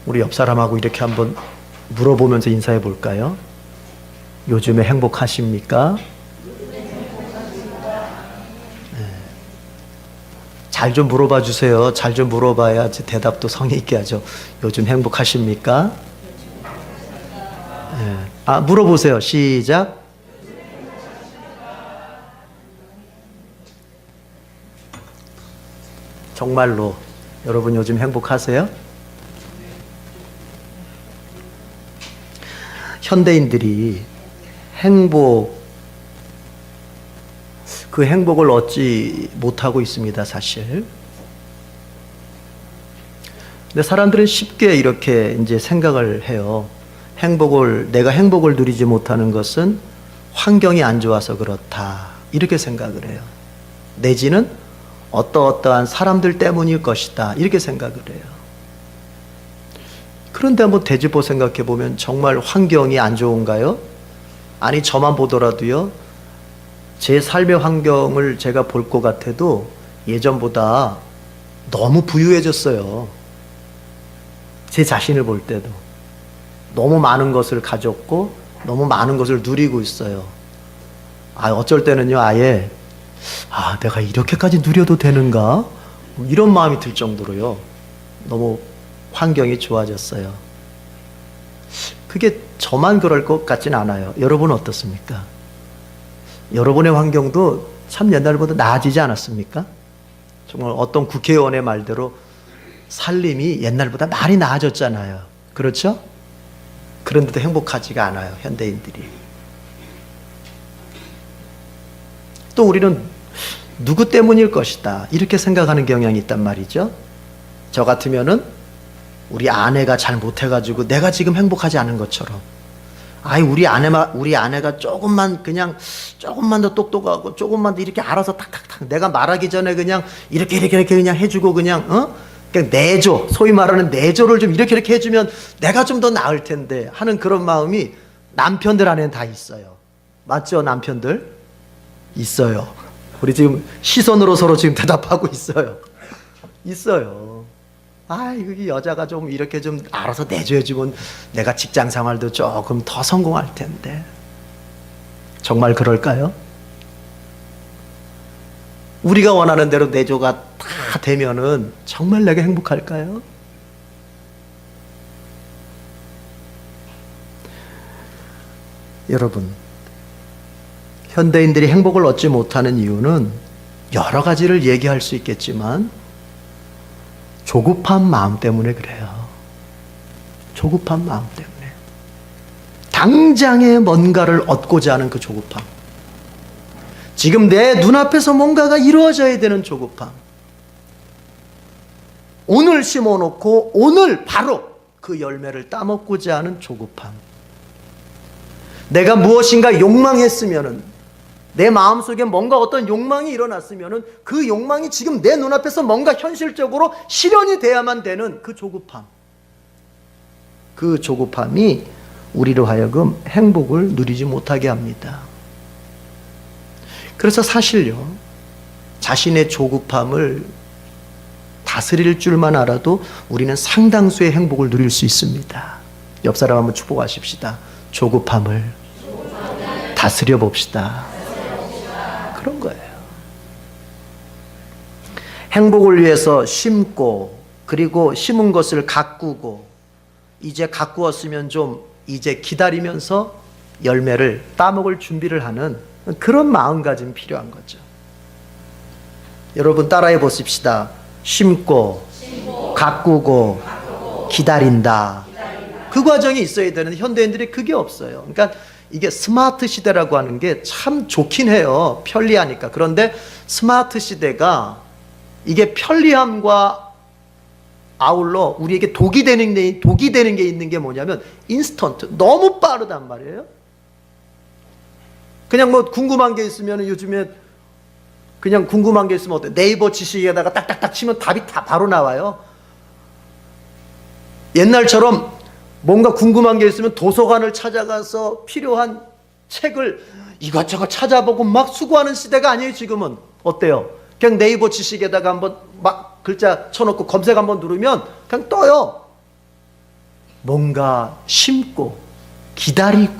우리 옆 사람하고 이렇게 한번 물어보면서 인사해 볼까요? 요즘에 행복하십니까? 잘 좀 물어봐 주세요. 잘 좀 물어봐야지 대답도 성의 있게 하죠. 요즘 행복하십니까? 물어보세요. 시작. 정말로 여러분 요즘 행복하세요? 현대인들이 그 행복을 얻지 못하고 있습니다, 사실. 근데 사람들은 쉽게 이렇게 이제 생각을 해요. 내가 행복을 누리지 못하는 것은 환경이 안 좋아서 그렇다. 이렇게 생각을 해요. 내지는 어떠한 사람들 때문일 것이다. 이렇게 생각을 해요. 그런데 한번 되짚어 생각해 보면 정말 환경이 안 좋은가요? 아니, 저만 보더라도요, 제 삶의 환경을 제가 볼 것 같아도 예전보다 너무 부유해졌어요. 제 자신을 볼 때도. 너무 많은 것을 가졌고, 너무 많은 것을 누리고 있어요. 어쩔 때는요, 아예, 내가 이렇게까지 누려도 되는가? 이런 마음이 들 정도로요. 너무 환경이 좋아졌어요. 그게 저만 그럴 것 같진 않아요. 여러분은 어떻습니까? 여러분의 환경도 참 옛날보다 나아지지 않았습니까? 정말 어떤 국회의원의 말대로 살림이 옛날보다 많이 나아졌잖아요. 그렇죠? 그런데도 행복하지가 않아요, 현대인들이. 또 우리는 누구 때문일 것이다, 이렇게 생각하는 경향이 있단 말이죠. 저 같으면은 우리 아내가 잘 못해가지고 내가 지금 행복하지 않은 것처럼, 우리 아내가 조금만 더 똑똑하고 조금만 더 이렇게 알아서 탁탁탁 내가 말하기 전에 그냥 이렇게 그냥 해주고 그냥 소위 말하는 내조를 좀 이렇게 해주면 내가 좀 더 나을 텐데 하는 그런 마음이 남편들 안에는 다 있어요. 맞죠? 남편들 있어요. 우리 지금 시선으로 서로 지금 대답하고 있어요. 이 여자가 좀 이렇게 좀 알아서 내줘야지면 내가 직장 생활도 조금 더 성공할 텐데. 정말 그럴까요? 우리가 원하는 대로 내조가 다 되면은 정말 내가 행복할까요? 여러분, 현대인들이 행복을 얻지 못하는 이유는 여러 가지를 얘기할 수 있겠지만 조급한 마음 때문에 그래요. 조급한 마음 때문에. 당장에 뭔가를 얻고자 하는 그 조급함. 지금 내 눈앞에서 뭔가가 이루어져야 되는 조급함. 오늘 심어놓고 오늘 바로 그 열매를 따먹고자 하는 조급함. 내가 무엇인가 욕망했으면은, 내 마음속에 뭔가 어떤 욕망이 일어났으면은 그 욕망이 지금 내 눈앞에서 뭔가 현실적으로 실현이 돼야만 되는 그 조급함. 그 조급함이 우리로 하여금 행복을 누리지 못하게 합니다. 그래서 사실요, 자신의 조급함을 다스릴 줄만 알아도 우리는 상당수의 행복을 누릴 수 있습니다. 옆 사람 한번 축복하십시다. 조급함을 다스려 봅시다. 그런 거예요. 행복을 위해서 심고, 그리고 심은 것을 가꾸고, 이제 가꾸었으면 좀 이제 기다리면서 열매를 따먹을 준비를 하는 그런 마음가짐이 필요한 거죠. 여러분 따라해 보십시다. 심고, 가꾸고, 기다린다. 그 과정이 있어야 되는데 현대인들이 그게 없어요. 그러니까 이게 스마트 시대라고 하는 게 참 좋긴 해요. 편리하니까. 그런데 스마트 시대가 이게 편리함과 아울러 우리에게 독이 되는 게 있는 게 뭐냐면 인스턴트. 너무 빠르단 말이에요. 그냥 뭐 궁금한 게 있으면 요즘에 그냥 궁금한 게 있으면 어때? 네이버 지식에다가 딱딱딱 치면 답이 다 바로 나와요. 옛날처럼 뭔가 궁금한 게 있으면 도서관을 찾아가서 필요한 책을 이것저것 찾아보고 막 수고하는 시대가 아니에요. 지금은 어때요? 그냥 네이버 지식에다가 한번 막 글자 쳐놓고 검색 한번 누르면 그냥 떠요. 뭔가 심고 기다리고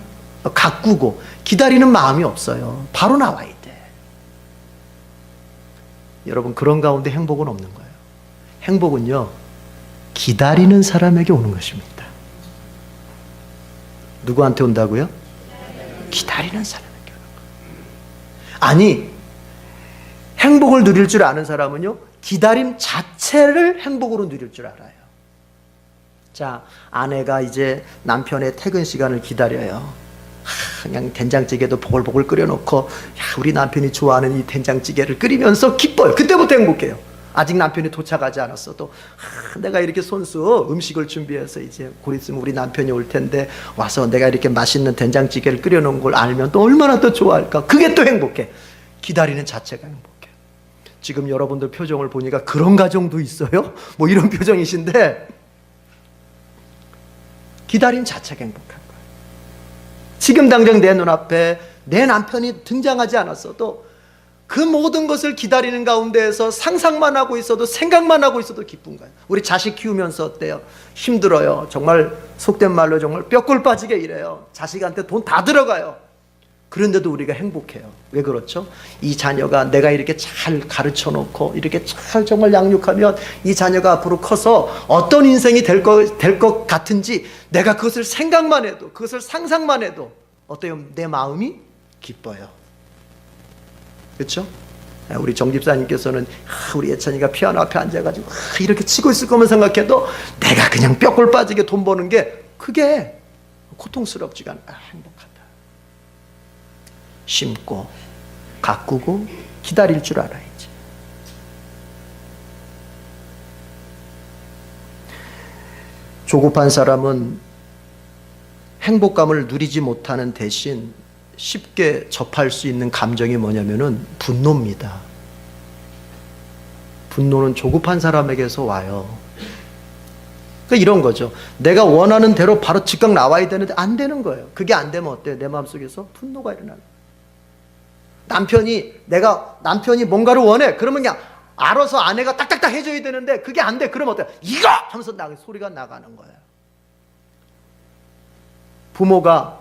가꾸고 기다리는 마음이 없어요. 바로 나와야 돼. 여러분, 그런 가운데 행복은 없는 거예요. 행복은요, 기다리는 사람에게 오는 것입니다. 누구한테 온다고요? 기다리는 사람에게 오는 거예요. 아니, 행복을 누릴 줄 아는 사람은요, 기다림 자체를 행복으로 누릴 줄 알아요. 자, 아내가 이제 남편의 퇴근 시간을 기다려요. 그냥 된장찌개도 보글보글 끓여놓고, 우리 남편이 좋아하는 이 된장찌개를 끓이면서 기뻐요. 그때부터 행복해요. 아직 남편이 도착하지 않았어도 내가 이렇게 손수 음식을 준비해서 이제 곧 있으면 우리 남편이 올 텐데 와서 내가 이렇게 맛있는 된장찌개를 끓여놓은 걸 알면 또 얼마나 더 좋아할까. 그게 또 행복해. 기다리는 자체가 행복해. 지금 여러분들 표정을 보니까 그런 가정도 있어요? 뭐 이런 표정이신데, 기다림 자체가 행복한 거예요. 지금 당장 내 눈앞에 내 남편이 등장하지 않았어도 그 모든 것을 기다리는 가운데에서 상상만 하고 있어도, 생각만 하고 있어도 기쁜 거예요. 우리 자식 키우면서 어때요? 힘들어요. 정말 속된 말로 정말 뼈골 빠지게 일해요. 자식한테 돈 다 들어가요. 그런데도 우리가 행복해요. 왜 그렇죠? 이 자녀가 내가 이렇게 잘 가르쳐 놓고 이렇게 잘 정말 양육하면 이 자녀가 앞으로 커서 어떤 인생이 될 것 같은지 내가 그것을 생각만 해도, 그것을 상상만 해도 어때요? 내 마음이 기뻐요. 그렇죠? 우리 정 집사님께서는 우리 예찬이가 피아노 앞에 앉아가지고 이렇게 치고 있을 거면 생각해도 내가 그냥 뼈골 빠지게 돈 버는 게 그게 고통스럽지가 않아. 행복하다. 심고 가꾸고 기다릴 줄 알아야지. 조급한 사람은 행복감을 누리지 못하는 대신 쉽게 접할 수 있는 감정이 뭐냐면은 분노입니다. 분노는 조급한 사람에게서 와요. 그러니까 이런 거죠. 내가 원하는 대로 바로 즉각 나와야 되는데 안 되는 거예요. 그게 안 되면 어때요? 내 마음속에서 분노가 일어나요. 남편이 뭔가를 원해. 그러면 그냥 알아서 아내가 딱딱딱 해줘야 되는데 그게 안 돼. 그러면 어때요? 이거! 하면서 소리가 나가는 거예요. 부모가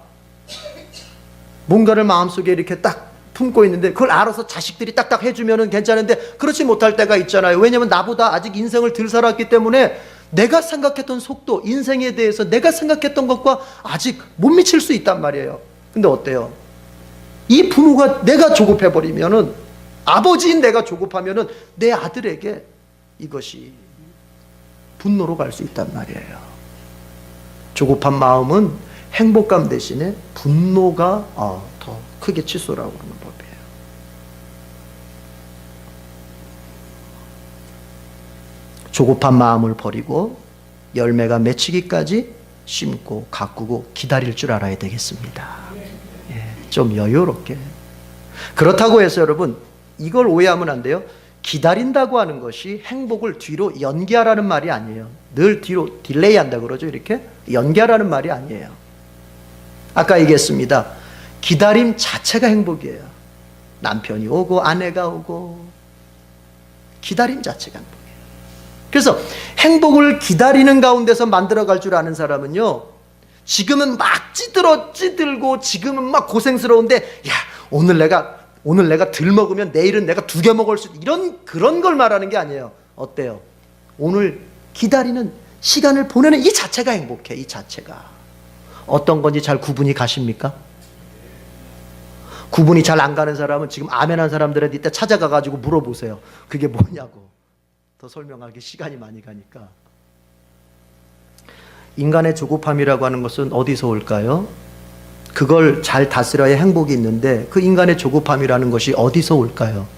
뭔가를 마음속에 이렇게 딱 품고 있는데 그걸 알아서 자식들이 딱딱 해주면 괜찮은데 그렇지 못할 때가 있잖아요. 왜냐하면 나보다 아직 인생을 덜 살았기 때문에 내가 생각했던 속도, 인생에 대해서 내가 생각했던 것과 아직 못 미칠 수 있단 말이에요. 근데 어때요? 이 부모가 내가 조급해버리면은, 아버지인 내가 조급하면은 내 아들에게 이것이 분노로 갈 수 있단 말이에요. 조급한 마음은 행복감 대신에 분노가 더 크게 치솟아오르는 법이에요. 조급한 마음을 버리고 열매가 맺히기까지 심고 가꾸고 기다릴 줄 알아야 되겠습니다. 좀 여유롭게. 그렇다고 해서 여러분, 이걸 오해하면 안 돼요. 기다린다고 하는 것이 행복을 뒤로 연기하라는 말이 아니에요. 늘 뒤로 딜레이 한다 그러죠. 이렇게 연기하라는 말이 아니에요. 아까 얘기했습니다. 기다림 자체가 행복이에요. 남편이 오고 아내가 오고 기다림 자체가 행복이에요. 그래서 행복을 기다리는 가운데서 만들어갈 줄 아는 사람은요, 지금은 막 찌들고 지금은 막 고생스러운데, 야, 오늘 내가 덜 먹으면 내일은 내가 2개 먹을 수, 그런 걸 말하는 게 아니에요. 어때요? 오늘 기다리는 시간을 보내는 이 자체가 행복해. 이 자체가 어떤 건지 잘 구분이 가십니까? 구분이 잘 안 가는 사람은 지금 아멘한 사람들한테 이따 찾아가가지고 물어보세요. 그게 뭐냐고. 더 설명하기 시간이 많이 가니까. 인간의 조급함이라고 하는 것은 어디서 올까요? 그걸 잘 다스려야 행복이 있는데 그 인간의 조급함이라는 것이 어디서 올까요?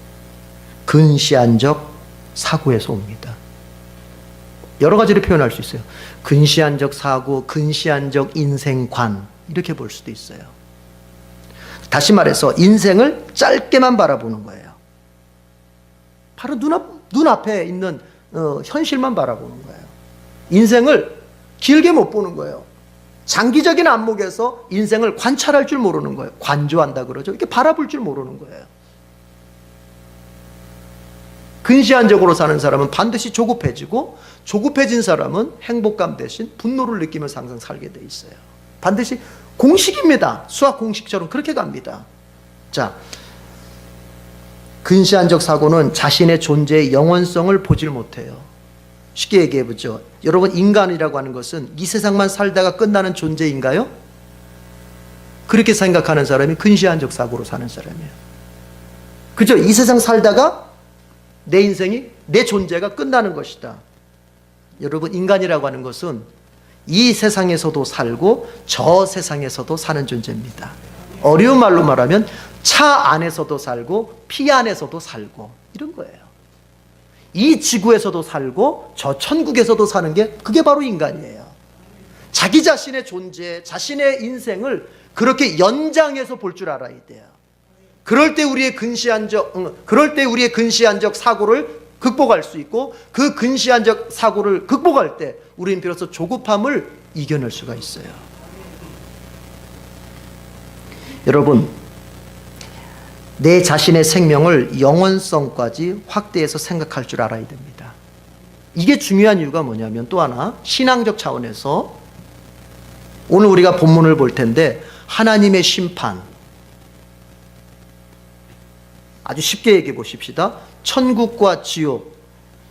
근시안적 사고에서 옵니다. 여러 가지로 표현할 수 있어요. 근시안적 사고, 근시안적 인생관, 이렇게 볼 수도 있어요. 다시 말해서 인생을 짧게만 바라보는 거예요. 바로 눈앞에 있는 현실만 바라보는 거예요. 인생을 길게 못 보는 거예요. 장기적인 안목에서 인생을 관찰할 줄 모르는 거예요. 관조한다 그러죠. 이렇게 바라볼 줄 모르는 거예요. 근시안적으로 사는 사람은 반드시 조급해지고 조급해진 사람은 행복감 대신 분노를 느끼면서 항상 살게 돼 있어요. 반드시 공식입니다. 수학 공식처럼 그렇게 갑니다. 자, 근시안적 사고는 자신의 존재의 영원성을 보질 못해요. 쉽게 얘기해 보죠. 여러분, 인간이라고 하는 것은 이 세상만 살다가 끝나는 존재인가요? 그렇게 생각하는 사람이 근시안적 사고로 사는 사람이에요. 그죠? 이 세상 살다가 내 인생이, 내 존재가 끝나는 것이다. 여러분, 인간이라고 하는 것은 이 세상에서도 살고 저 세상에서도 사는 존재입니다. 어려운 말로 말하면 차 안에서도 살고 피 안에서도 살고 이런 거예요. 이 지구에서도 살고 저 천국에서도 사는 게 그게 바로 인간이에요. 자기 자신의 존재, 자신의 인생을 그렇게 연장해서 볼 줄 알아야 돼요. 그럴 때 우리의 근시안적 사고를 극복할 수 있고, 그 근시안적 사고를 극복할 때 우리는 비로소 조급함을 이겨낼 수가 있어요. 여러분, 내 자신의 생명을 영원성까지 확대해서 생각할 줄 알아야 됩니다. 이게 중요한 이유가 뭐냐면, 또 하나 신앙적 차원에서 오늘 우리가 본문을 볼 텐데, 하나님의 심판, 아주 쉽게 얘기해 보십시다. 천국과 지옥,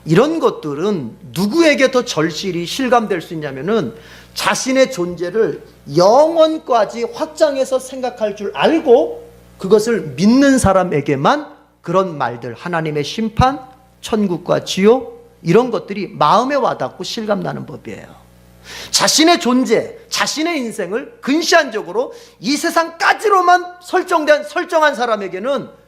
이런 것들은 누구에게 더 절실히 실감될 수 있냐면은 자신의 존재를 영원까지 확장해서 생각할 줄 알고 그것을 믿는 사람에게만 그런 말들, 하나님의 심판, 천국과 지옥, 이런 것들이 마음에 와닿고 실감나는 법이에요. 자신의 존재, 자신의 인생을 근시안적으로 이 세상까지로만 설정한 사람에게는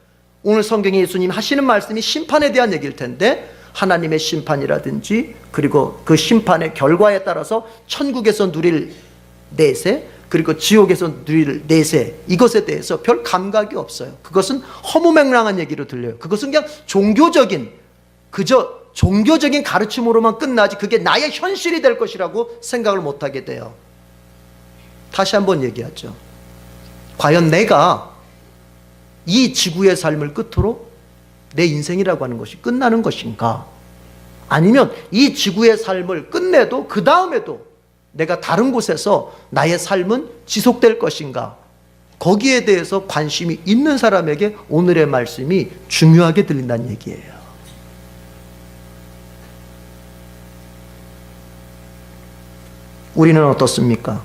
오늘 성경에 예수님 하시는 말씀이 심판에 대한 얘기일 텐데, 하나님의 심판이라든지 그리고 그 심판의 결과에 따라서 천국에서 누릴 내세, 그리고 지옥에서 누릴 내세, 이것에 대해서 별 감각이 없어요. 그것은 허무맹랑한 얘기로 들려요. 그것은 그냥 그저 종교적인 가르침으로만 끝나지 그게 나의 현실이 될 것이라고 생각을 못하게 돼요. 다시 한번 얘기하죠. 과연 내가 이 지구의 삶을 끝으로 내 인생이라고 하는 것이 끝나는 것인가? 아니면 이 지구의 삶을 끝내도 그 다음에도 내가 다른 곳에서 나의 삶은 지속될 것인가? 거기에 대해서 관심이 있는 사람에게 오늘의 말씀이 중요하게 들린다는 얘기예요. 우리는 어떻습니까?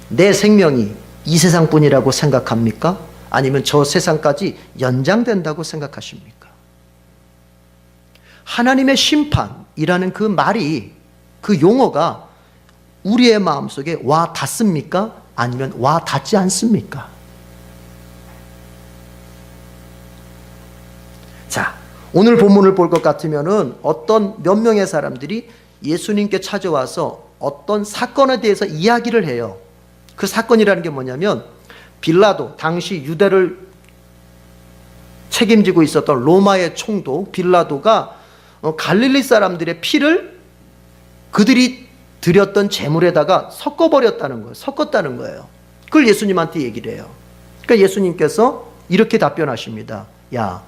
내 생명이 이 세상뿐이라고 생각합니까? 아니면 저 세상까지 연장된다고 생각하십니까? 하나님의 심판이라는 그 말이, 그 용어가 우리의 마음속에 와 닿습니까? 아니면 와 닿지 않습니까? 자, 오늘 본문을 볼 것 같으면은 어떤 몇 명의 사람들이 예수님께 찾아와서 어떤 사건에 대해서 이야기를 해요. 그 사건이라는 게 뭐냐면, 빌라도, 당시 유대를 책임지고 있었던 로마의 총독 빌라도가 갈릴리 사람들의 피를 그들이 드렸던 제물에다가 섞었다는 거예요. 그걸 예수님한테 얘기를 해요. 그러니까 예수님께서 이렇게 답변하십니다. 야,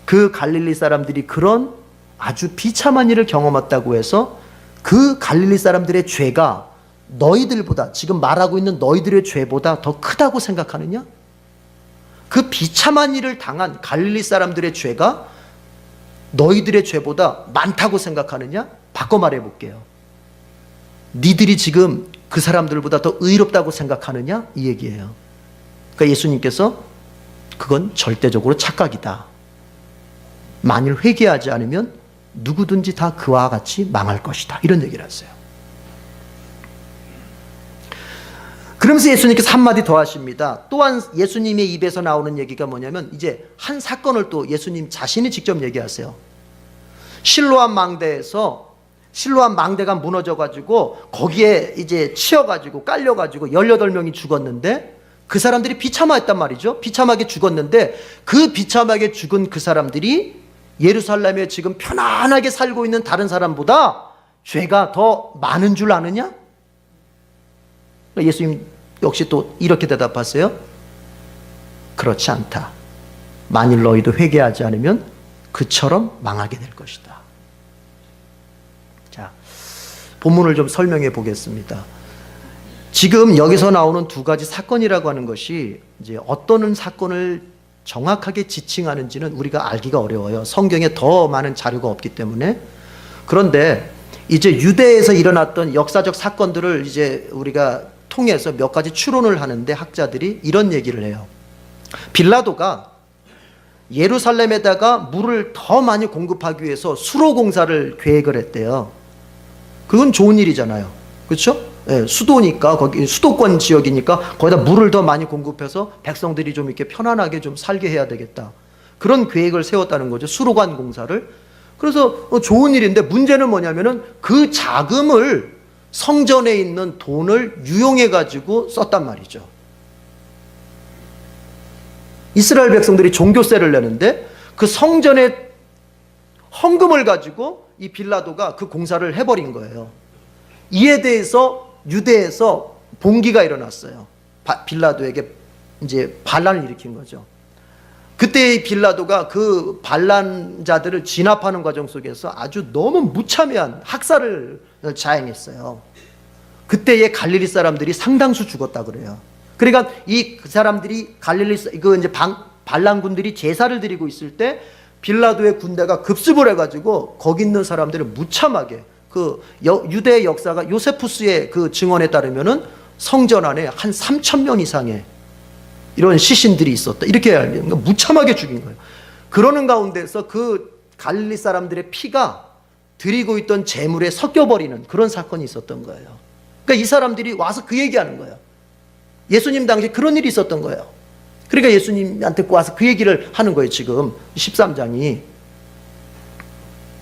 그 갈릴리 사람들이 그런 아주 비참한 일을 경험했다고 해서 그 갈릴리 사람들의 죄가 너희들보다, 지금 말하고 있는 너희들의 죄보다 더 크다고 생각하느냐? 그 비참한 일을 당한 갈릴리 사람들의 죄가 너희들의 죄보다 많다고 생각하느냐? 바꿔 말해 볼게요. 니들이 지금 그 사람들보다 더 의롭다고 생각하느냐? 이 얘기예요. 그러니까 예수님께서 그건 절대적으로 착각이다. 만일 회개하지 않으면 누구든지 다 그와 같이 망할 것이다. 이런 얘기를 하세요. 그러면서 예수님께서 한마디 더 하십니다. 또한 예수님의 입에서 나오는 얘기가 뭐냐면, 이제 한 사건을 또 예수님 자신이 직접 얘기하세요. 실로암 망대가 무너져가지고 거기에 이제 치여가지고 깔려가지고 18명이 죽었는데, 그 사람들이 비참했단 말이죠. 비참하게 죽었는데, 그 비참하게 죽은 그 사람들이 예루살렘에 지금 편안하게 살고 있는 다른 사람보다 죄가 더 많은 줄 아느냐? 예수님 역시 또 이렇게 대답하세요. 그렇지 않다. 만일 너희도 회개하지 않으면 그처럼 망하게 될 것이다. 본문을 좀 설명해 보겠습니다. 지금 여기서 나오는 두 가지 사건이라고 하는 것이 이제 어떤 사건을 정확하게 지칭하는지는 우리가 알기가 어려워요. 성경에 더 많은 자료가 없기 때문에. 그런데 이제 유대에서 일어났던 역사적 사건들을 이제 우리가 통해서 몇 가지 추론을 하는데 학자들이 이런 얘기를 해요. 빌라도가 예루살렘에다가 물을 더 많이 공급하기 위해서 수로 공사를 계획을 했대요. 그건 좋은 일이잖아요. 그렇죠? 예, 수도니까, 거기 수도권 지역이니까 거기다 물을 더 많이 공급해서 백성들이 좀 이렇게 편안하게 좀 살게 해야 되겠다. 그런 계획을 세웠다는 거죠. 수로관 공사를. 그래서 좋은 일인데 문제는 뭐냐면은 그 자금을 성전에 있는 돈을 유용해 가지고 썼단 말이죠. 이스라엘 백성들이 종교세를 내는데 그 성전의 헌금을 가지고 이 빌라도가 그 공사를 해버린 거예요. 이에 대해서 유대에서 봉기가 일어났어요. 빌라도에게 이제 반란을 일으킨 거죠. 그때 빌라도가 그 반란자들을 진압하는 과정 속에서 아주 너무 무참한 학살을 자행했어요. 그때의 갈릴리 사람들이 상당수 죽었다 그래요. 그러니까 그 사람들이 이제 반란군들이 제사를 드리고 있을 때 빌라도의 군대가 급습을 해가지고 거기 있는 사람들을 무참하게 유대의 역사가 요세푸스의 그 증언에 따르면은 성전 안에 한 3,000명 이상의 이런 시신들이 있었다. 이렇게 그러니까 무참하게 죽인 거예요. 그러는 가운데서 그 갈릴리 사람들의 피가 드리고 있던 재물에 섞여버리는 그런 사건이 있었던 거예요. 그러니까 이 사람들이 와서 그 얘기하는 거예요. 예수님 당시에 그런 일이 있었던 거예요. 그러니까 예수님한테 와서 그 얘기를 하는 거예요. 지금 13장이.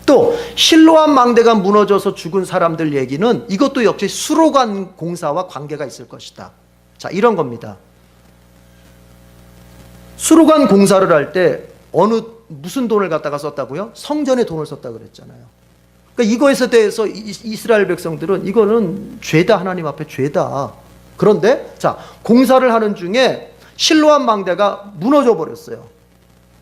또 실로암 망대가 무너져서 죽은 사람들 얘기는 이것도 역시 수로관 공사와 관계가 있을 것이다. 자, 이런 겁니다. 수로관 공사를 할 때 무슨 돈을 갖다가 썼다고요? 성전의 돈을 썼다고 그랬잖아요. 그러니까 이거에 대해서 이스라엘 백성들은 이거는 죄다, 하나님 앞에 죄다. 그런데 자, 공사를 하는 중에 실로암 망대가 무너져 버렸어요.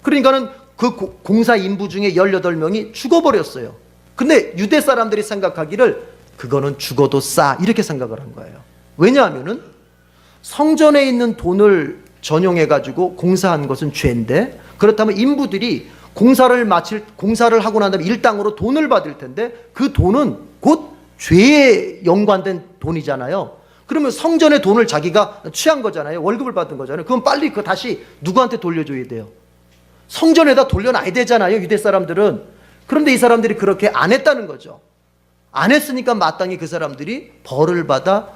그러니까는 그 공사 인부 중에 18명이 죽어버렸어요. 근데 유대 사람들이 생각하기를 그거는 죽어도 싸, 이렇게 생각을 한 거예요. 왜냐하면은 성전에 있는 돈을 전용해가지고 공사한 것은 죄인데, 그렇다면 인부들이 공사를 하고 난 다음에 일당으로 돈을 받을 텐데 그 돈은 곧 죄에 연관된 돈이잖아요. 그러면 성전의 돈을 자기가 취한 거잖아요. 월급을 받은 거잖아요. 그럼 빨리 그거 다시 누구한테 돌려줘야 돼요? 성전에다 돌려놔야 되잖아요, 유대 사람들은. 그런데 이 사람들이 그렇게 안 했다는 거죠. 안 했으니까 마땅히 그 사람들이 벌을 받아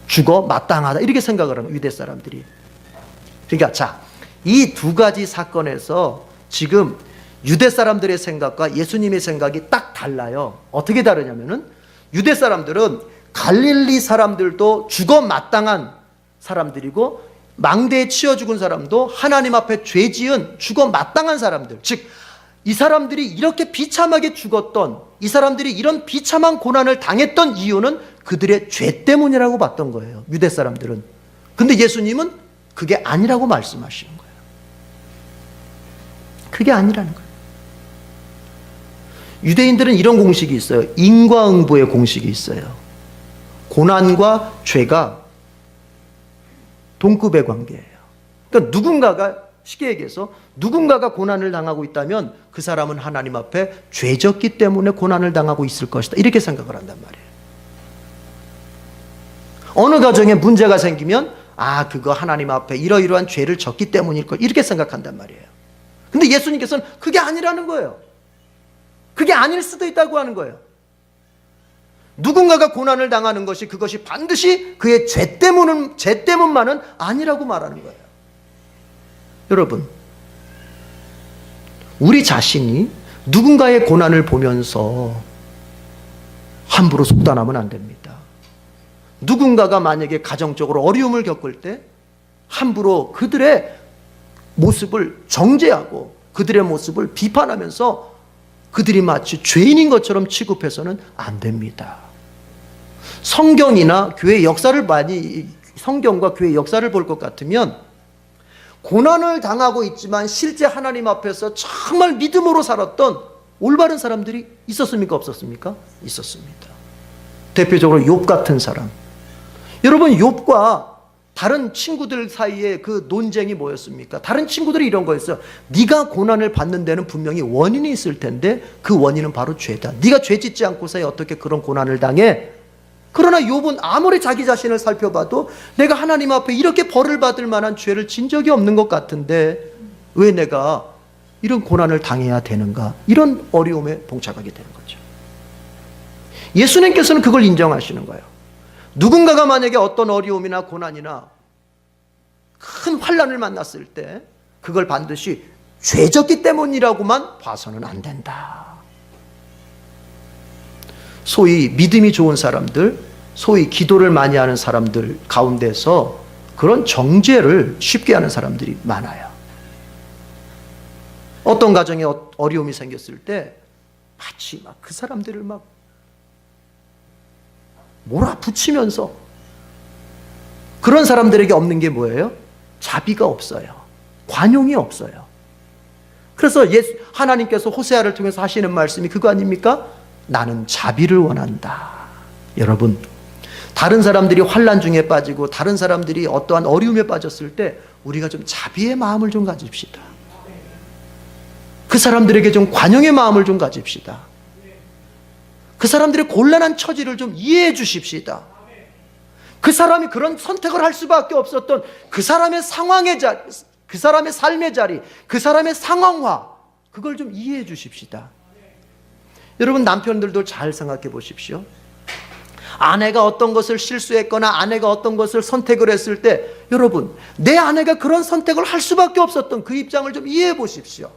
죽어 마땅하다, 이렇게 생각을 하는 유대 사람들이. 그러니까 자, 이 두 가지 사건에서 지금 유대 사람들의 생각과 예수님의 생각이 딱 달라요. 어떻게 다르냐면은 유대 사람들은 갈릴리 사람들도 죽어 마땅한 사람들이고 망대에 치여 죽은 사람도 하나님 앞에 죄 지은 죽어 마땅한 사람들, 즉 이 사람들이 이렇게 비참하게 죽었던, 이 사람들이 이런 비참한 고난을 당했던 이유는 그들의 죄 때문이라고 봤던 거예요, 유대 사람들은. 근데 예수님은 그게 아니라고 말씀하시는 거예요. 그게 아니라는 거예요. 유대인들은 이런 공식이 있어요. 인과응보의 공식이 있어요. 고난과 죄가 동급의 관계예요. 그러니까 누군가가, 쉽게 얘기해서 누군가가 고난을 당하고 있다면 그 사람은 하나님 앞에 죄졌기 때문에 고난을 당하고 있을 것이다, 이렇게 생각을 한단 말이에요. 어느 가정에 문제가 생기면 그거 하나님 앞에 이러이러한 죄를 졌기 때문일 것, 이렇게 생각한단 말이에요. 근데 예수님께서는 그게 아니라는 거예요. 그게 아닐 수도 있다고 하는 거예요. 누군가가 고난을 당하는 것이 그것이 반드시 그의 죄 때문만은 아니라고 말하는 거예요. 여러분, 우리 자신이 누군가의 고난을 보면서 함부로 속단하면 안 됩니다. 누군가가 만약에 가정적으로 어려움을 겪을 때 함부로 그들의 모습을 정죄하고 그들의 모습을 비판하면서 그들이 마치 죄인인 것처럼 취급해서는 안 됩니다. 성경과 교회 역사를 볼 것 같으면 고난을 당하고 있지만 실제 하나님 앞에서 정말 믿음으로 살았던 올바른 사람들이 있었습니까? 없었습니까? 있었습니다. 대표적으로 욥 같은 사람. 여러분, 욥과 다른 친구들 사이에 그 논쟁이 뭐였습니까? 다른 친구들이 이런 거였어요. 네가 고난을 받는 데는 분명히 원인이 있을 텐데 그 원인은 바로 죄다. 네가 죄 짓지 않고서야 어떻게 그런 고난을 당해? 그러나 욥은 아무리 자기 자신을 살펴봐도 내가 하나님 앞에 이렇게 벌을 받을 만한 죄를 진 적이 없는 것 같은데 왜 내가 이런 고난을 당해야 되는가? 이런 어려움에 봉착하게 되는 거죠. 예수님께서는 그걸 인정하시는 거예요. 누군가가 만약에 어떤 어려움이나 고난이나 큰 환난을 만났을 때 그걸 반드시 죄졌기 때문이라고만 봐서는 안 된다. 소위 믿음이 좋은 사람들, 소위 기도를 많이 하는 사람들 가운데서 그런 정죄를 쉽게 하는 사람들이 많아요. 어떤 가정에 어려움이 생겼을 때 마치 막 그 사람들을 막 몰아붙이면서, 그런 사람들에게 없는 게 뭐예요? 자비가 없어요. 관용이 없어요. 그래서 하나님께서 호세아를 통해서 하시는 말씀이 그거 아닙니까? 나는 자비를 원한다. 여러분, 다른 사람들이 환난 중에 빠지고 다른 사람들이 어떠한 어려움에 빠졌을 때 우리가 좀 자비의 마음을 좀 가집시다. 그 사람들에게 좀 관용의 마음을 좀 가집시다. 그 사람들의 곤란한 처지를 좀 이해해 주십시다. 그 사람이 그런 선택을 할 수밖에 없었던 그 사람의 상황의 자리, 그 사람의 삶의 자리, 그 사람의 상황화, 그걸 좀 이해해 주십시다. 여러분, 남편들도 잘 생각해 보십시오. 아내가 어떤 것을 실수했거나 아내가 어떤 것을 선택을 했을 때, 여러분, 내 아내가 그런 선택을 할 수밖에 없었던 그 입장을 좀 이해해 보십시오.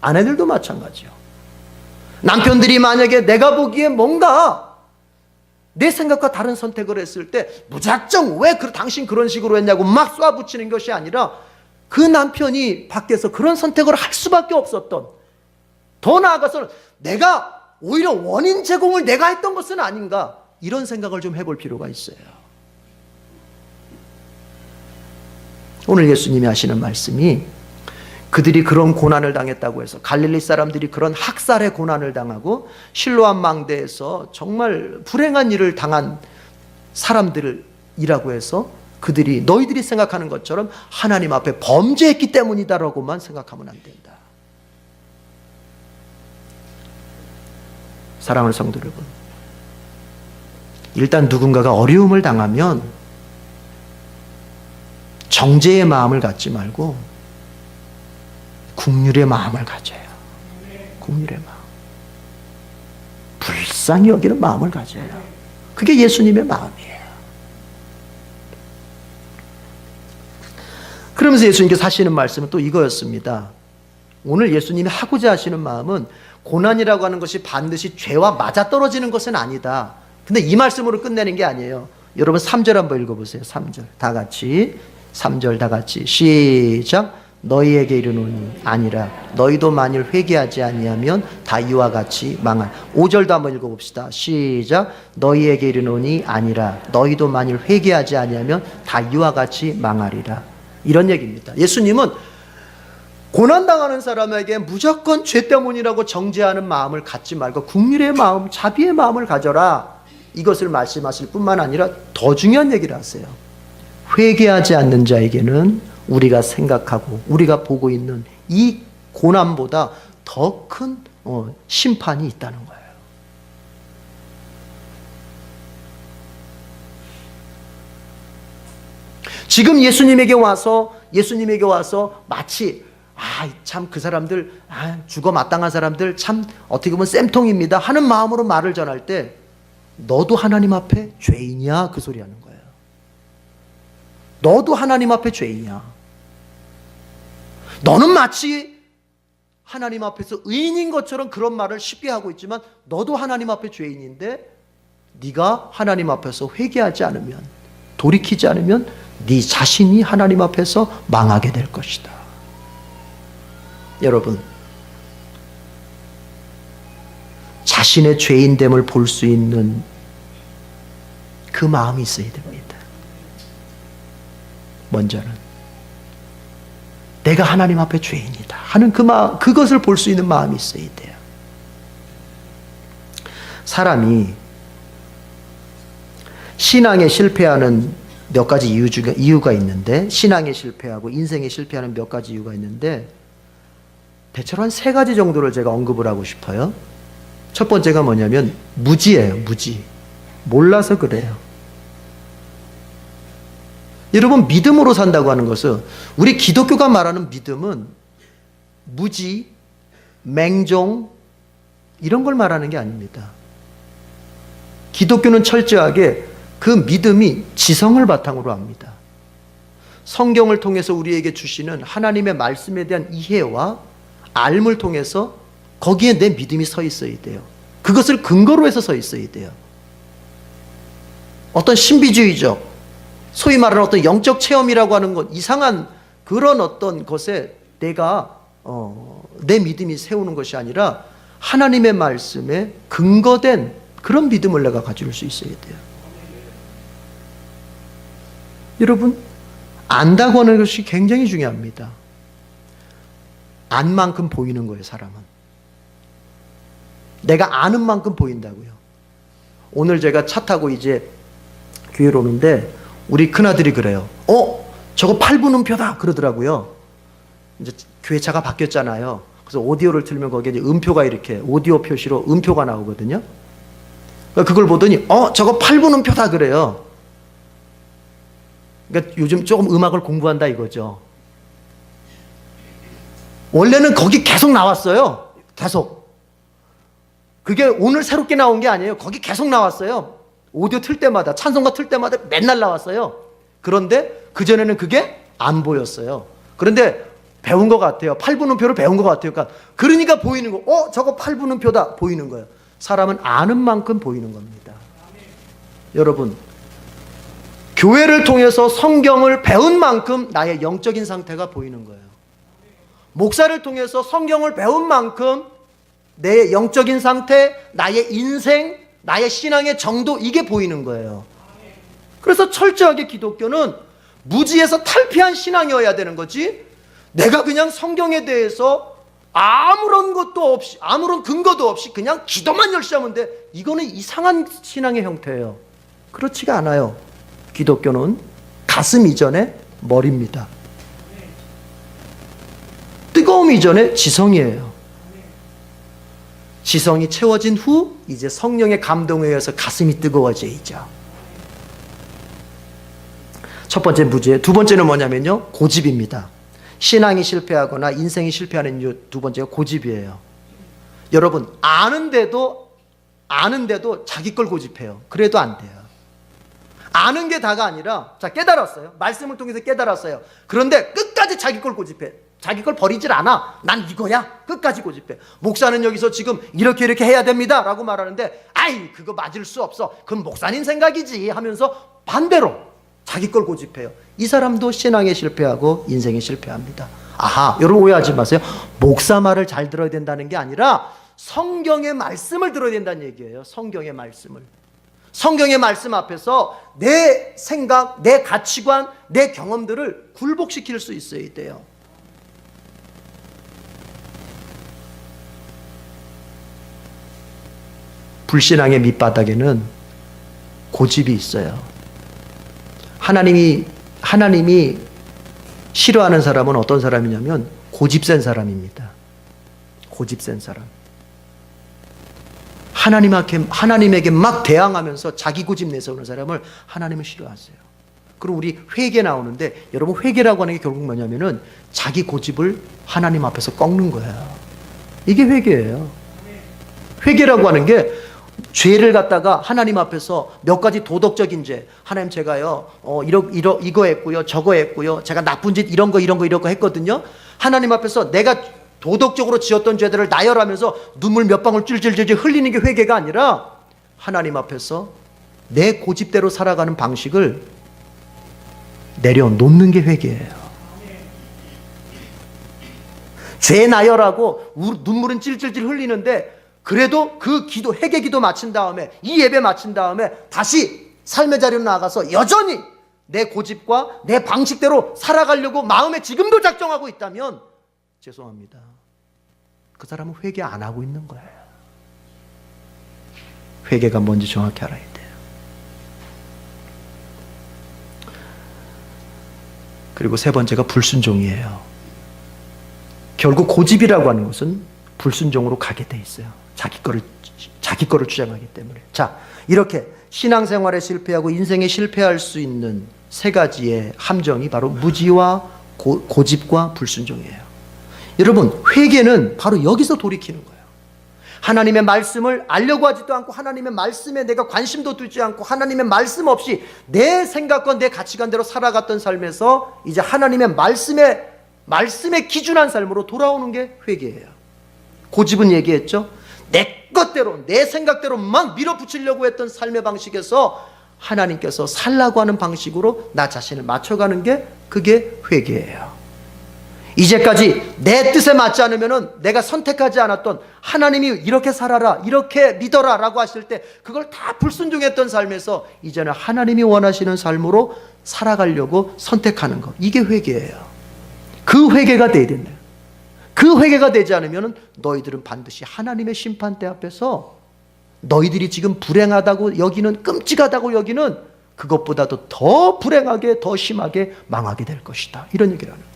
아내들도 마찬가지요. 남편들이 만약에 내가 보기에 뭔가 내 생각과 다른 선택을 했을 때 무작정 왜 당신 그런 식으로 했냐고 막 쏘아붙이는 것이 아니라 그 남편이 밖에서 그런 선택을 할 수밖에 없었던, 더 나아가서는 내가 오히려 원인 제공을 내가 했던 것은 아닌가, 이런 생각을 좀 해볼 필요가 있어요. 오늘 예수님이 하시는 말씀이 그들이 그런 고난을 당했다고 해서, 갈릴리 사람들이 그런 학살의 고난을 당하고 실로암 망대에서 정말 불행한 일을 당한 사람들이라고 해서 그들이 너희들이 생각하는 것처럼 하나님 앞에 범죄했기 때문이다라고만 생각하면 안 된다. 사랑하는 성도 여러분, 일단 누군가가 어려움을 당하면 정죄의 마음을 갖지 말고 긍휼의 마음을 가져요. 긍휼의 마음, 불쌍히 여기는 마음을 가져요. 그게 예수님의 마음이에요. 그러면서 예수님께서 하시는 말씀은 또 이거였습니다. 오늘 예수님이 하고자 하시는 마음은 고난이라고 하는 것이 반드시 죄와 맞아떨어지는 것은 아니다. 근데 이 말씀으로 끝내는 게 아니에요. 여러분 3절 한번 읽어보세요. 3절 다 같이, 3절 다 같이 시작. 너희에게 이르노니 아니라 너희도 만일 회개하지 아니하면 다 이와 같이 망할. 5절도 한번 읽어봅시다. 시작. 너희에게 이르노니 아니라 너희도 만일 회개하지 아니하면 다 이와 같이 망하리라. 이런 얘기입니다. 예수님은 고난당하는 사람에게 무조건 죄 때문이라고 정죄하는 마음을 갖지 말고 긍휼의 마음, 자비의 마음을 가져라, 이것을 말씀하실 뿐만 아니라 더 중요한 얘기를 하세요. 회개하지 않는 자에게는 우리가 생각하고 우리가 보고 있는 이 고난보다 더 큰 심판이 있다는 거예요. 지금 예수님에게 와서 마치 참 그 사람들, 죽어 마땅한 사람들 참 어떻게 보면 쌤통입니다 하는 마음으로 말을 전할 때 너도 하나님 앞에 죄인이야, 그 소리 하는 거예요. 너도 하나님 앞에 죄인이야. 너는 마치 하나님 앞에서 의인인 것처럼 그런 말을 쉽게 하고 있지만 너도 하나님 앞에 죄인인데 네가 하나님 앞에서 회개하지 않으면, 돌이키지 않으면 네 자신이 하나님 앞에서 망하게 될 것이다. 여러분, 자신의 죄인됨을 볼 수 있는 그 마음이 있어야 됩니다. 먼저는 내가 하나님 앞에 죄인이다 하는 그것을 볼 수 있는 마음이 있어야 돼요. 사람이 신앙에 실패하는 몇 가지 이유가 있는데, 신앙에 실패하고 인생에 실패하는 몇 가지 이유가 있는데, 대체로 한 3가지 정도를 제가 언급을 하고 싶어요. 첫 번째가 뭐냐면 무지예요. 무지. 몰라서 그래요. 여러분, 믿음으로 산다고 하는 것은, 우리 기독교가 말하는 믿음은 무지, 맹종 이런 걸 말하는 게 아닙니다. 기독교는 철저하게 그 믿음이 지성을 바탕으로 합니다. 성경을 통해서 우리에게 주시는 하나님의 말씀에 대한 이해와 알을 통해서 거기에 내 믿음이 서 있어야 돼요. 그것을 근거로 해서 서 있어야 돼요. 어떤 신비주의적, 소위 말하는 어떤 영적 체험이라고 하는 것, 이상한 그런 어떤 것에 내가 내 믿음이 세우는 것이 아니라 하나님의 말씀에 근거된 그런 믿음을 내가 가질 수 있어야 돼요. 여러분, 안다고 하는 것이 굉장히 중요합니다. 안 만큼 보이는 거예요, 사람은. 내가 아는 만큼 보인다고요. 오늘 제가 차 타고 이제 교회로 오는데 우리 큰아들이 그래요. 저거 8분 음표다 그러더라고요. 이제 교회 차가 바뀌었잖아요. 그래서 오디오를 틀면 거기에 이제 음표가 이렇게 오디오 표시로 음표가 나오거든요. 그걸 보더니 저거 8분 음표다 그래요. 그러니까 요즘 조금 음악을 공부한다 이거죠. 원래는 거기 계속 나왔어요. 계속. 그게 오늘 새롭게 나온 게 아니에요. 거기 계속 나왔어요. 오디오 틀 때마다, 찬송가 틀 때마다 맨날 나왔어요. 그런데 그전에는 그게 안 보였어요. 그런데 배운 것 같아요. 8분 음표를 배운 것 같아요. 그러니까 보이는 거. 저거 8분 음표다. 보이는 거예요. 사람은 아는 만큼 보이는 겁니다. 여러분, 교회를 통해서 성경을 배운 만큼 나의 영적인 상태가 보이는 거예요. 목사를 통해서 성경을 배운 만큼 내 영적인 상태, 나의 인생, 나의 신앙의 정도, 이게 보이는 거예요. 그래서 철저하게 기독교는 무지에서 탈피한 신앙이어야 되는 거지, 내가 그냥 성경에 대해서 아무런 것도 없이, 아무런 근거도 없이 그냥 기도만 열심히 하면 돼, 이거는 이상한 신앙의 형태예요. 그렇지가 않아요. 기독교는 가슴 이전에 머리입니다. 뜨거움 이전에 지성이에요. 지성이 채워진 후 이제 성령의 감동에 의해서 가슴이 뜨거워져야죠. 첫 번째 무지에, 두 번째는 뭐냐면요, 고집입니다. 신앙이 실패하거나 인생이 실패하는 이유 두 번째가 고집이에요. 여러분, 아는데도 자기 걸 고집해요. 그래도 안 돼요. 아는 게 다가 아니라, 자, 깨달았어요. 말씀을 통해서 깨달았어요. 그런데 끝까지 자기 걸 고집해. 자기 걸 버리질 않아. 난 이거야. 끝까지 고집해. 목사는 여기서 지금 이렇게 해야 됩니다 라고 말하는데, 아이, 그거 맞을 수 없어. 그건 목사님 생각이지 하면서 반대로 자기 걸 고집해요. 이 사람도 신앙에 실패하고 인생에 실패합니다. 아하, 여러분 오해하지 마세요. 목사 말을 잘 들어야 된다는 게 아니라 성경의 말씀을 들어야 된다는 얘기예요. 성경의 말씀을. 성경의 말씀 앞에서 내 생각, 내 가치관, 내 경험들을 굴복시킬 수 있어야 돼요. 불신앙의 밑바닥에는 고집이 있어요. 하나님이 싫어하는 사람은 어떤 사람이냐면 고집센 사람입니다. 고집센 사람. 하나님에게 막 대항하면서 자기 고집 내세우는 사람을 하나님은 싫어하세요. 그리고 우리 회개 나오는데, 여러분, 회개라고 하는 게 결국 뭐냐면은 자기 고집을 하나님 앞에서 꺾는 거예요. 이게 회개예요. 회개라고 하는 게 죄를 갖다가 하나님 앞에서 몇 가지 도덕적인 죄, 하나님 제가요 이거 했고요, 저거 했고요, 제가 나쁜 짓 이런 거 했거든요. 하나님 앞에서 내가 도덕적으로 지었던 죄들을 나열하면서 눈물 몇 방울 찔찔찔 흘리는 게 회개가 아니라, 하나님 앞에서 내 고집대로 살아가는 방식을 내려놓는 게 회개예요. 죄 나열하고 눈물은 찔찔찔 흘리는데, 그래도 그 기도, 회개 기도 마친 다음에, 이 예배 마친 다음에 다시 삶의 자리로 나가서 여전히 내 고집과 내 방식대로 살아가려고 마음에 지금도 작정하고 있다면, 죄송합니다, 그 사람은 회개 안 하고 있는 거예요. 회개가 뭔지 정확히 알아야 돼요. 그리고 세 번째가 불순종이에요. 결국 고집이라고 하는 것은 불순종으로 가게 돼 있어요. 자기 거를 주장하기 때문에. 자, 이렇게 신앙생활에 실패하고 인생에 실패할 수 있는 세 가지의 함정이 바로 무지와 고집과 불순종이에요. 여러분, 회개는 바로 여기서 돌이키는 거예요. 하나님의 말씀을 알려고 하지도 않고 하나님의 말씀에 내가 관심도 두지 않고 하나님의 말씀 없이 내 생각과 내 가치관대로 살아갔던 삶에서 이제 하나님의 말씀에 기준한 삶으로 돌아오는 게 회개예요. 고집은 얘기했죠. 내 것대로 내 생각대로 막 밀어붙이려고 했던 삶의 방식에서 하나님께서 살라고 하는 방식으로 나 자신을 맞춰가는 게 그게 회개예요. 이제까지 내 뜻에 맞지 않으면 내가 선택하지 않았던 하나님이 이렇게 살아라 이렇게 믿어라 라고 하실 때 그걸 다 불순종했던 삶에서 이제는 하나님이 원하시는 삶으로 살아가려고 선택하는 것, 이게 회개예요. 그 회개가 돼야 된다. 그 회개가 되지 않으면 너희들은 반드시 하나님의 심판대 앞에서 너희들이 지금 불행하다고 여기는, 끔찍하다고 여기는 그것보다도 더 불행하게 더 심하게 망하게 될 것이다, 이런 얘기를 하는 거예요.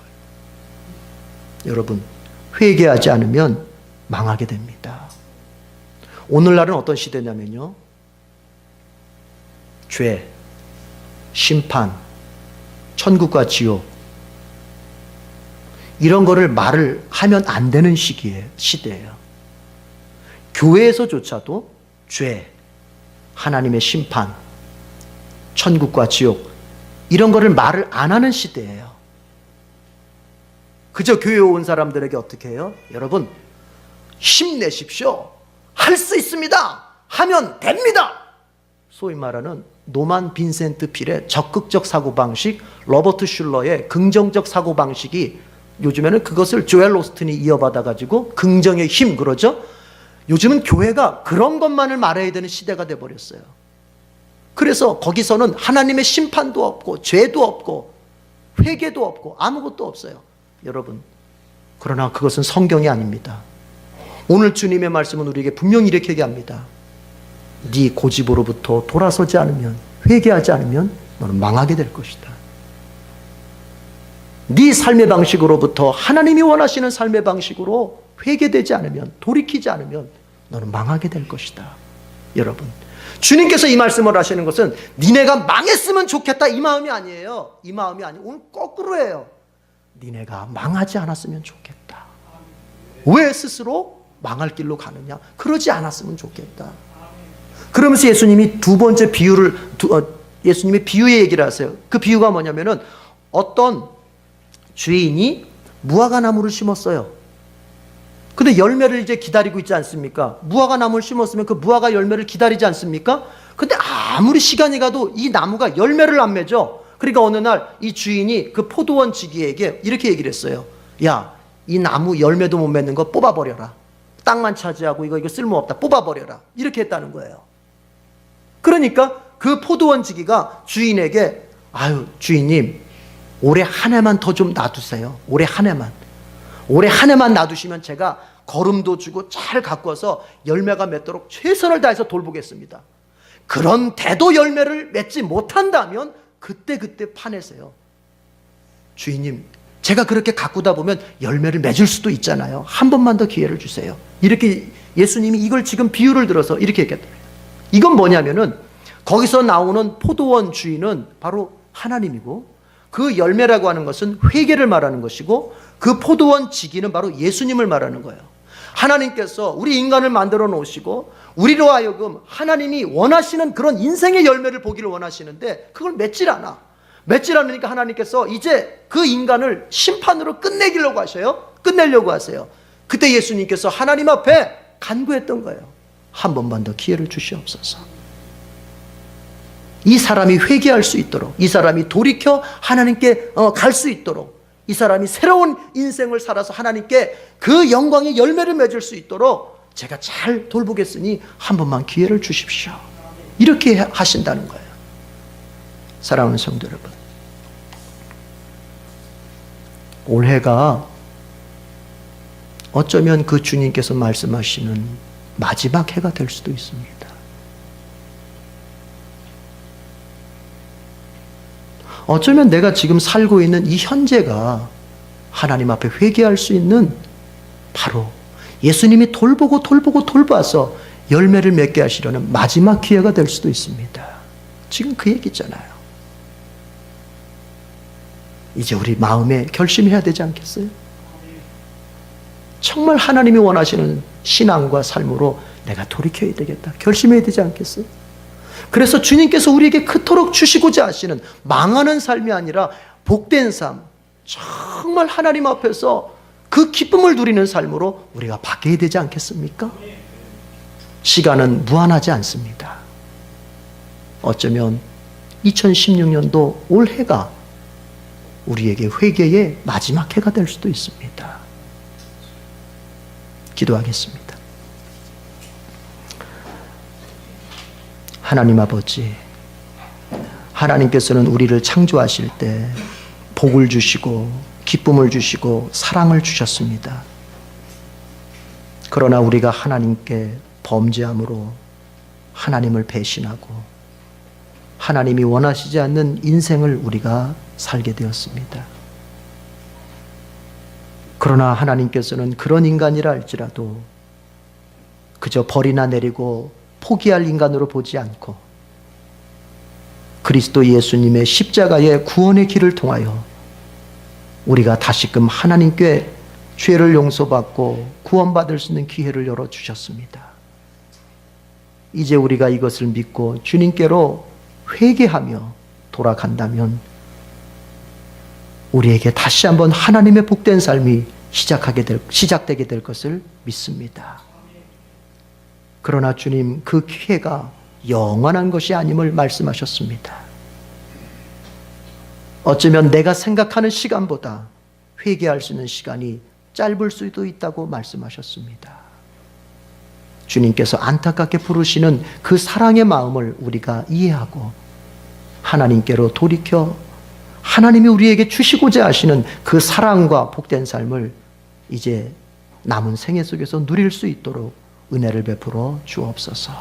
여러분, 회개하지 않으면 망하게 됩니다. 오늘날은 어떤 시대냐면요, 죄, 심판, 천국과 지옥, 이런 거를 말을 하면 안 되는 시대예요. 교회에서조차도 죄, 하나님의 심판, 천국과 지옥, 이런 거를 말을 안 하는 시대예요. 그저 교회에 온 사람들에게 어떻게 해요? 여러분, 힘내십시오. 할 수 있습니다. 하면 됩니다. 소위 말하는 노만 빈센트 필의 적극적 사고방식, 로버트 슐러의 긍정적 사고방식이, 요즘에는 그것을 조엘 오스틴이 이어받아가지고 긍정의 힘 그러죠. 요즘은 교회가 그런 것만을 말해야 되는 시대가 돼버렸어요. 그래서 거기서는 하나님의 심판도 없고 죄도 없고 회개도 없고 아무것도 없어요. 여러분, 그러나 그것은 성경이 아닙니다. 오늘 주님의 말씀은 우리에게 분명히 이렇게 얘기합니다. 네 고집으로부터 돌아서지 않으면, 회개하지 않으면 너는 망하게 될 것이다. 네 삶의 방식으로부터 하나님이 원하시는 삶의 방식으로 회개되지 않으면, 돌이키지 않으면 너는 망하게 될 것이다. 여러분, 주님께서 이 말씀을 하시는 것은 니네가 망했으면 좋겠다 이 마음이 아니에요. 이 마음이 아니에요. 오늘 거꾸로예요. 니네가 망하지 않았으면 좋겠다. 왜 스스로 망할 길로 가느냐? 그러지 않았으면 좋겠다. 그러면서 예수님이 두 번째 예수님의 비유의 얘기를 하세요. 그 비유가 뭐냐면은, 어떤 주인이 무화과 나무를 심었어요. 근데 열매를 이제 기다리고 있지 않습니까? 무화과 나무를 심었으면 그 무화과 열매를 기다리지 않습니까? 근데 아무리 시간이 가도 이 나무가 열매를 안 맺어. 그러니까 어느 날 이 주인이 그 포도원 지기에게 이렇게 얘기를 했어요. 야, 이 나무 열매도 못 맺는 거 뽑아버려라. 땅만 차지하고 이거 쓸모없다. 뽑아버려라. 이렇게 했다는 거예요. 그러니까 그 포도원 지기가 주인에게, 아유, 주인님, 올해 한 해만 더 좀 놔두세요. 올해 한 해만 놔두시면 제가 거름도 주고 잘 가꿔서 열매가 맺도록 최선을 다해서 돌보겠습니다. 그런데도 열매를 맺지 못한다면 그때 파내세요. 주인님, 제가 그렇게 가꾸다 보면 열매를 맺을 수도 있잖아요. 한 번만 더 기회를 주세요. 이렇게 예수님이 이걸 지금 비유를 들어서 이렇게 얘기했다. 이건 뭐냐면은, 거기서 나오는 포도원 주인은 바로 하나님이고, 그 열매라고 하는 것은 회개를 말하는 것이고, 그 포도원 지기는 바로 예수님을 말하는 거예요. 하나님께서 우리 인간을 만들어 놓으시고 우리로 하여금 하나님이 원하시는 그런 인생의 열매를 보기를 원하시는데 그걸 맺질 않으니까 하나님께서 이제 그 인간을 심판으로 끝내려고 하세요. 그때 예수님께서 하나님 앞에 간구했던 거예요. 한 번만 더 기회를 주시옵소서. 이 사람이 회개할 수 있도록, 이 사람이 돌이켜 하나님께 갈 수 있도록, 이 사람이 새로운 인생을 살아서 하나님께 그 영광의 열매를 맺을 수 있도록 제가 잘 돌보겠으니 한 번만 기회를 주십시오. 이렇게 하신다는 거예요. 사랑하는 성도 여러분, 올해가 어쩌면 그 주님께서 말씀하시는 마지막 해가 될 수도 있습니다. 어쩌면 내가 지금 살고 있는 이 현재가 하나님 앞에 회개할 수 있는 바로 예수님이 돌봐서 열매를 맺게 하시려는 마지막 기회가 될 수도 있습니다. 지금 그 얘기잖아요. 이제 우리 마음에 결심해야 되지 않겠어요? 정말 하나님이 원하시는 신앙과 삶으로 내가 돌이켜야 되겠다. 결심해야 되지 않겠어요? 그래서 주님께서 우리에게 그토록 주시고자 하시는 망하는 삶이 아니라 복된 삶, 정말 하나님 앞에서 그 기쁨을 누리는 삶으로 우리가 바뀌어야 되지 않겠습니까? 시간은 무한하지 않습니다. 어쩌면 2016년도 올해가 우리에게 회개의 마지막 해가 될 수도 있습니다. 기도하겠습니다. 하나님 아버지, 하나님께서는 우리를 창조하실 때 복을 주시고 기쁨을 주시고 사랑을 주셨습니다. 그러나 우리가 하나님께 범죄함으로 하나님을 배신하고 하나님이 원하시지 않는 인생을 우리가 살게 되었습니다. 그러나 하나님께서는 그런 인간이라 할지라도 그저 벌이나 내리고 포기할 인간으로 보지 않고 그리스도 예수님의 십자가의 구원의 길을 통하여 우리가 다시금 하나님께 죄를 용서받고 구원받을 수 있는 기회를 열어주셨습니다. 이제 우리가 이것을 믿고 주님께로 회개하며 돌아간다면 우리에게 다시 한번 하나님의 복된 삶이 시작되게 될 것을 믿습니다. 그러나 주님, 그 기회가 영원한 것이 아님을 말씀하셨습니다. 어쩌면 내가 생각하는 시간보다 회개할 수 있는 시간이 짧을 수도 있다고 말씀하셨습니다. 주님께서 안타깝게 부르시는 그 사랑의 마음을 우리가 이해하고 하나님께로 돌이켜 하나님이 우리에게 주시고자 하시는 그 사랑과 복된 삶을 이제 남은 생애 속에서 누릴 수 있도록 은혜를 베풀어 주옵소서.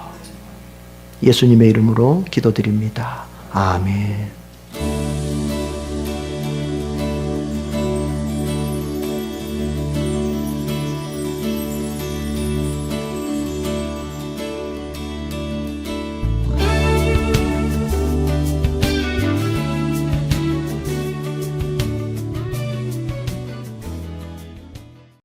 예수님의 이름으로 기도드립니다. 아멘.